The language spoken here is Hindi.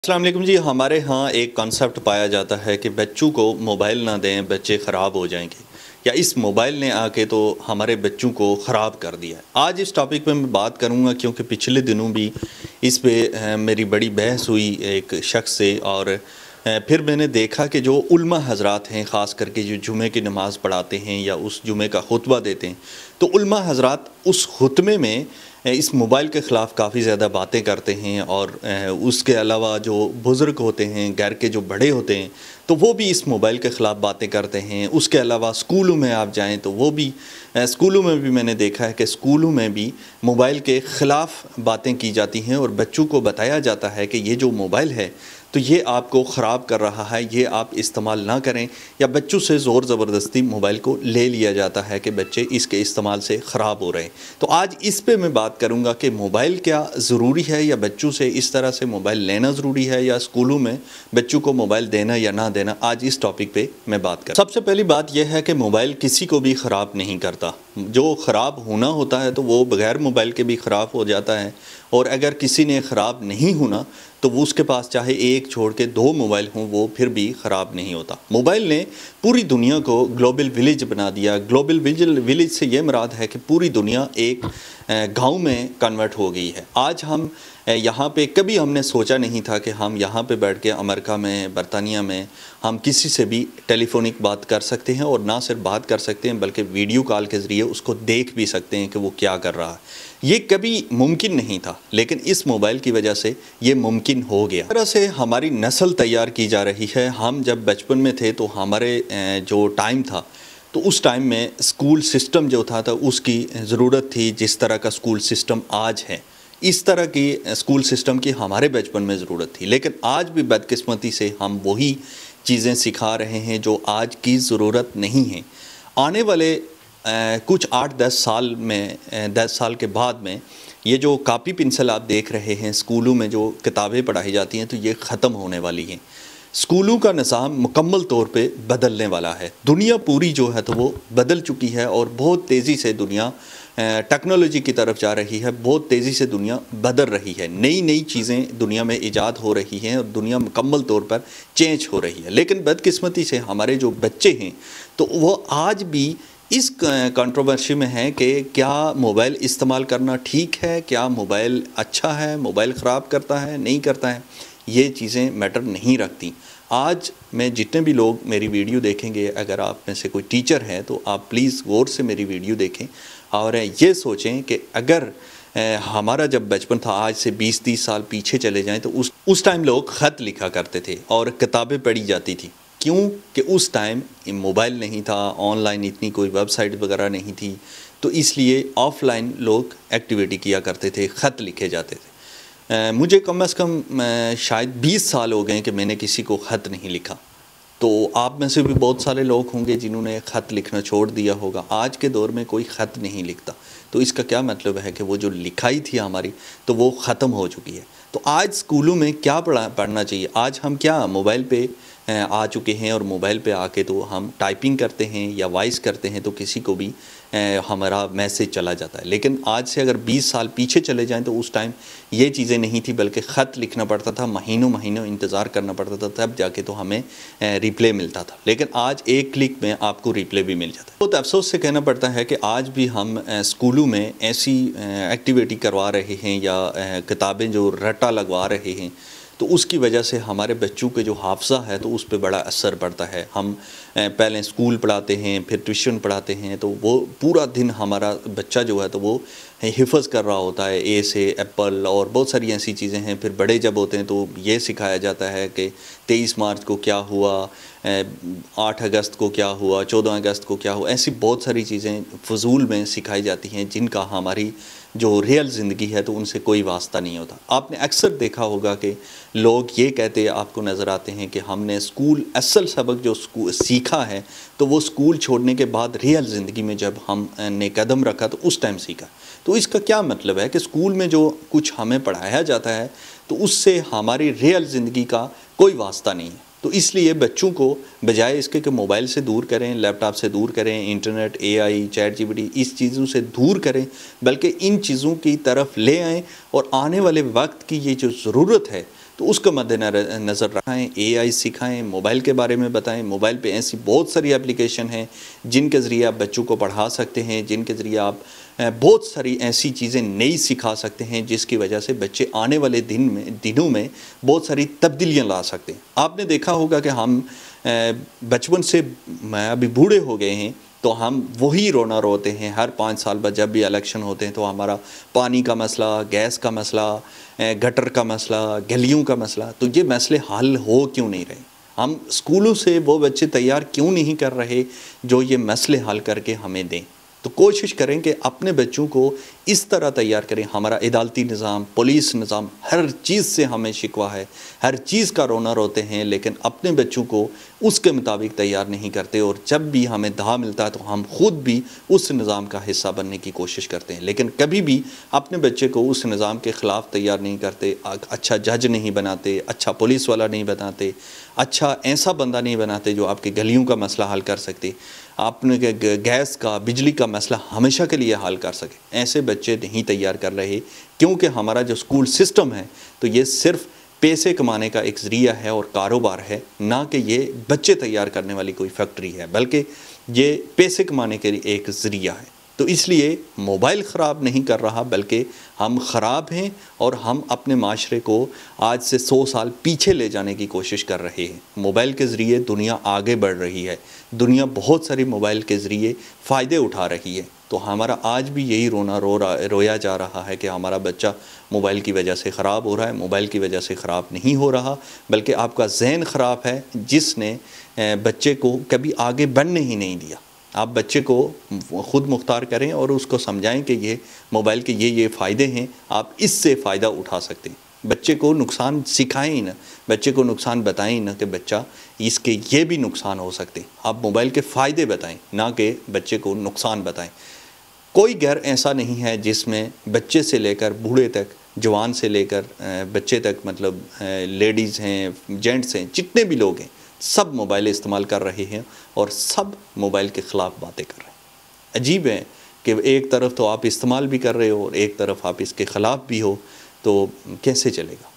अस्सलाम वालेकुम जी। हमारे यहाँ एक कॉन्सेप्ट पाया जाता है कि बच्चों को मोबाइल ना दें, बच्चे ख़राब हो जाएंगे, या इस मोबाइल ने आके तो हमारे बच्चों को ख़राब कर दिया है। आज इस टॉपिक पे मैं बात करूँगा क्योंकि पिछले दिनों भी इस पे मेरी बड़ी बहस हुई एक शख्स से, और फिर मैंने देखा कि जो उलमा हज़रात हैं, ख़ास करके जो जुमे की नमाज़ पढ़ाते हैं या उस जुमे का खुतबा देते हैं, तो उलमा हज़रात उस खुतबे में इस मोबाइल के ख़िलाफ़ काफ़ी ज़्यादा बातें करते हैं। और उसके अलावा जो बुज़ुर्ग होते हैं, घर के जो बड़े होते हैं, तो वो भी इस मोबाइल के ख़िलाफ़ बातें करते हैं। उसके अलावा स्कूलों में आप जाएं तो वो भी स्कूलों में भी मैंने देखा है कि स्कूलों में भी मोबाइल के ख़िलाफ़ बातें की जाती हैं और बच्चों को बताया जाता है कि ये जो मोबाइल है तो ये आपको ख़राब कर रहा है, ये आप इस्तेमाल ना करें, या बच्चों से ज़ोर ज़बरदस्ती मोबाइल को ले लिया जाता है कि बच्चे इसके इस्तेमाल से ख़राब हो रहे हैं। तो आज इस पे मैं बात करूँगा कि मोबाइल क्या ज़रूरी है, या बच्चों से इस तरह से मोबाइल लेना ज़रूरी है, या स्कूलों में बच्चों को मोबाइल देना या ना देना। आज इस टॉपिक पे मैं बात कर। सबसे पहली बात यह है कि मोबाइल किसी को भी ख़राब नहीं करता। जो ख़राब होना होता है तो वो बग़ैर मोबाइल के भी ख़राब हो जाता है, और अगर किसी ने ख़राब नहीं होना तो वो उसके पास चाहे एक छोड़ के दो मोबाइल हों, वो फिर भी ख़राब नहीं होता। मोबाइल ने पूरी दुनिया को ग्लोबल विलेज बना दिया। ग्लोबल विलेज से ये मुराद है कि पूरी दुनिया एक गांव में कन्वर्ट हो गई है। आज हम यहाँ पे कभी हमने सोचा नहीं था कि हम यहाँ पे बैठ के अमेरिका में, बरतानिया में हम किसी से भी टेलीफोनिक बात कर सकते हैं, और ना सिर्फ बात कर सकते हैं बल्कि वीडियो कॉल के ज़रिए उसको देख भी सकते हैं कि वो क्या कर रहा है। ये कभी मुमकिन नहीं था, लेकिन इस मोबाइल की वजह से ये मुमकिन हो गया। इस तरह से हमारी नस्ल तैयार की जा रही है। हम जब बचपन में थे तो हमारे जो टाइम था तो उस टाइम में स्कूल सिस्टम जो था उसकी ज़रूरत थी। जिस तरह का स्कूल सिस्टम आज है, इस तरह की स्कूल सिस्टम की हमारे बचपन में ज़रूरत थी, लेकिन आज भी बदकिस्मती से हम वही चीज़ें सिखा रहे हैं जो आज की ज़रूरत नहीं है। आने वाले कुछ 8-10 साल में, 10 साल के बाद में ये जो कापी पेंसिल आप देख रहे हैं स्कूलों में जो किताबें पढ़ाई जाती हैं, तो ये ख़त्म होने वाली हैं। स्कूलों का निज़ाम मुकम्मल तौर पे बदलने वाला है। दुनिया पूरी जो है तो वो बदल चुकी है, और बहुत तेज़ी से दुनिया टेक्नोलॉजी की तरफ जा रही है। बहुत तेज़ी से दुनिया बदल रही है। नई नई चीज़ें दुनिया में ईजाद हो रही हैं और दुनिया मुकम्मल तौर पर चेंज हो रही है। लेकिन बदकिस्मती से हमारे जो बच्चे हैं तो वो आज भी इस कंट्रोवर्सी में है कि क्या मोबाइल इस्तेमाल करना ठीक है, क्या मोबाइल अच्छा है, मोबाइल ख़राब करता है, नहीं करता है। ये चीज़ें मैटर नहीं रखती। आज मैं जितने भी लोग मेरी वीडियो देखेंगे, अगर आप में से कोई टीचर है तो आप प्लीज़ गौर से मेरी वीडियो देखें और ये सोचें कि अगर हमारा जब बचपन था, आज से 20-30 साल पीछे चले जाएं, तो उस टाइम लोग ख़त लिखा करते थे और किताबें पढ़ी जाती थी। क्यों कि उस टाइम मोबाइल नहीं था, ऑनलाइन इतनी कोई वेबसाइट वगैरह नहीं थी, तो इसलिए ऑफ़लाइन लोग एक्टिविटी किया करते थे, ख़त लिखे जाते थे। मुझे कम से कम शायद 20 साल हो गए कि मैंने किसी को ख़त नहीं लिखा। तो आप में से भी बहुत सारे लोग होंगे जिन्होंने ख़त लिखना छोड़ दिया होगा। आज के दौर में कोई ख़त नहीं लिखता, तो इसका क्या मतलब है कि वो जो लिखाई थी हमारी तो वो ख़त्म हो चुकी है। तो आज स्कूलों में क्या पढ़ना चाहिए? आज हम क्या मोबाइल पे आ चुके हैं, और मोबाइल पे आके तो हम टाइपिंग करते हैं या वॉइस करते हैं तो किसी को भी हमारा मैसेज चला जाता है। लेकिन आज से अगर 20 साल पीछे चले जाएं तो उस टाइम ये चीज़ें नहीं थी, बल्कि ख़त लिखना पड़ता था, महीनों महीनों इंतज़ार करना पड़ता था, तब जाके तो हमें रिप्ले मिलता था। लेकिन आज एक क्लिक में आपको रिप्ले भी मिल जाता है। बहुत अफसोस से कहना पड़ता है कि आज भी हम स्कूलों में ऐसी एक्टिविटी करवा रहे हैं या किताबें जो रट्टा लगवा रहे हैं, तो उसकी वजह से हमारे बच्चों के जो हाफ़ज़ा है तो उस पर बड़ा असर पड़ता है। हम पहले स्कूल पढ़ाते हैं, फिर ट्यूशन पढ़ाते हैं, तो वो पूरा दिन हमारा बच्चा जो है तो वो हिफ़्ज़ कर रहा होता है, ए से एप्पल और बहुत सारी ऐसी चीज़ें हैं। फिर बड़े जब होते हैं तो ये सिखाया जाता है कि 23 मार्च को क्या हुआ, 8 अगस्त को क्या हुआ, 14 अगस्त को क्या हुआ। ऐसी बहुत सारी चीज़ें फ़ज़ूल में सिखाई जाती हैं जिनका हमारी जो रियल ज़िंदगी है तो उनसे कोई वास्ता नहीं होता। आपने अक्सर देखा होगा कि लोग ये कहते आपको नज़र आते हैं कि हमने स्कूल असल सबक जो सीखा है तो वो स्कूल छोड़ने के बाद रियल ज़िंदगी में जब हमने कदम रखा तो उस टाइम सीखा। तो इसका क्या मतलब है कि स्कूल में जो कुछ हमें पढ़ाया जाता है तो उससे हमारी रियल ज़िंदगी का कोई वास्ता नहीं है। तो इसलिए बच्चों को बजाय इसके कि मोबाइल से दूर करें, लैपटॉप से दूर करें, इंटरनेट, एआई, चैट जीपीटी, इस चीज़ों से दूर करें, बल्कि इन चीज़ों की तरफ ले आएँ और आने वाले वक्त की ये जो ज़रूरत है तो उसको मद्देनज़र रखें, AI सिखाएं, मोबाइल के बारे में बताएं। मोबाइल पे ऐसी बहुत सारी एप्लीकेशन हैं जिनके ज़रिए आप बच्चों को पढ़ा सकते हैं, जिनके ज़रिए आप बहुत सारी ऐसी चीज़ें नई सिखा सकते हैं जिसकी वजह से बच्चे आने वाले दिनों में बहुत सारी तब्दीलियाँ ला सकते हैं। आपने देखा होगा कि हम बचपन से अभी बूढ़े हो गए हैं तो हम वही रोना रोते हैं हर 5 साल बाद जब भी इलेक्शन होते हैं। तो हमारा पानी का मसला, गैस का मसला, गटर का मसला, गलियों का मसला, तो ये मसले हल हो क्यों नहीं रहे? हम स्कूलों से वो बच्चे तैयार क्यों नहीं कर रहे जो ये मसले हल करके हमें दें? तो कोशिश करें कि अपने बच्चों को इस तरह तैयार करें। हमारा अदालती निज़ाम, पुलिस निज़ाम, हर चीज़ से हमें शिकवा है, हर चीज़ का रोना रोते हैं, लेकिन अपने बच्चों को उसके मुताबिक तैयार नहीं करते। और जब भी हमें दाव मिलता है तो हम ख़ुद भी उस निज़ाम का हिस्सा बनने की कोशिश करते हैं, लेकिन कभी भी अपने बच्चे को उस निज़ाम के ख़िलाफ़ तैयार नहीं करते। अच्छा जज नहीं बनाते, अच्छा पुलिस वाला नहीं बनाते, अच्छा ऐसा बंदा नहीं बनाते जो आपके गलियों का मसला हल कर सकते, आपने गैस का, बिजली का मसला हमेशा के लिए हल कर सके। ऐसे बच्चे नहीं तैयार कर रहे, क्योंकि हमारा जो स्कूल सिस्टम है तो ये सिर्फ पैसे कमाने का एक ज़रिया है और कारोबार है, ना कि ये बच्चे तैयार करने वाली कोई फैक्ट्री है, बल्कि ये पैसे कमाने के लिए एक ज़रिया है। तो इसलिए मोबाइल ख़राब नहीं कर रहा, बल्कि हम ख़राब हैं और हम अपने माशरे को आज से 100 साल पीछे ले जाने की कोशिश कर रहे हैं। मोबाइल के ज़रिए दुनिया आगे बढ़ रही है, दुनिया बहुत सारी मोबाइल के ज़रिए फ़ायदे उठा रही है। तो हमारा आज भी यही रोया जा रहा है कि हमारा बच्चा मोबाइल की वजह से ख़राब हो रहा है। मोबाइल की वजह से ख़राब नहीं हो रहा, बल्कि आपका जहन ख़राब है जिसने बच्चे को कभी आगे बढ़ने ही नहीं दिया। आप बच्चे को ख़ुद मुख्तार करें और उसको समझाएं कि ये मोबाइल के ये फ़ायदे हैं, आप इससे फ़ायदा उठा सकते हैं। बच्चे को नुकसान सिखाएं ही ना, बच्चे को नुकसान बताएं ना कि बच्चा इसके ये भी नुकसान हो सकते हैं। आप मोबाइल के फ़ायदे बताएं, ना कि बच्चे को नुकसान बताएं। कोई घर ऐसा नहीं है जिसमें बच्चे से लेकर बूढ़े तक, जवान से लेकर बच्चे तक, मतलब लेडीज़ हैं, जेंट्स हैं, जितने भी लोग हैं, सब मोबाइल इस्तेमाल कर रहे हैं और सब मोबाइल के ख़िलाफ़ बातें कर रहे हैं। अजीब है कि एक तरफ तो आप इस्तेमाल भी कर रहे हो और एक तरफ आप इसके ख़िलाफ़ भी हो, तो कैसे चलेगा?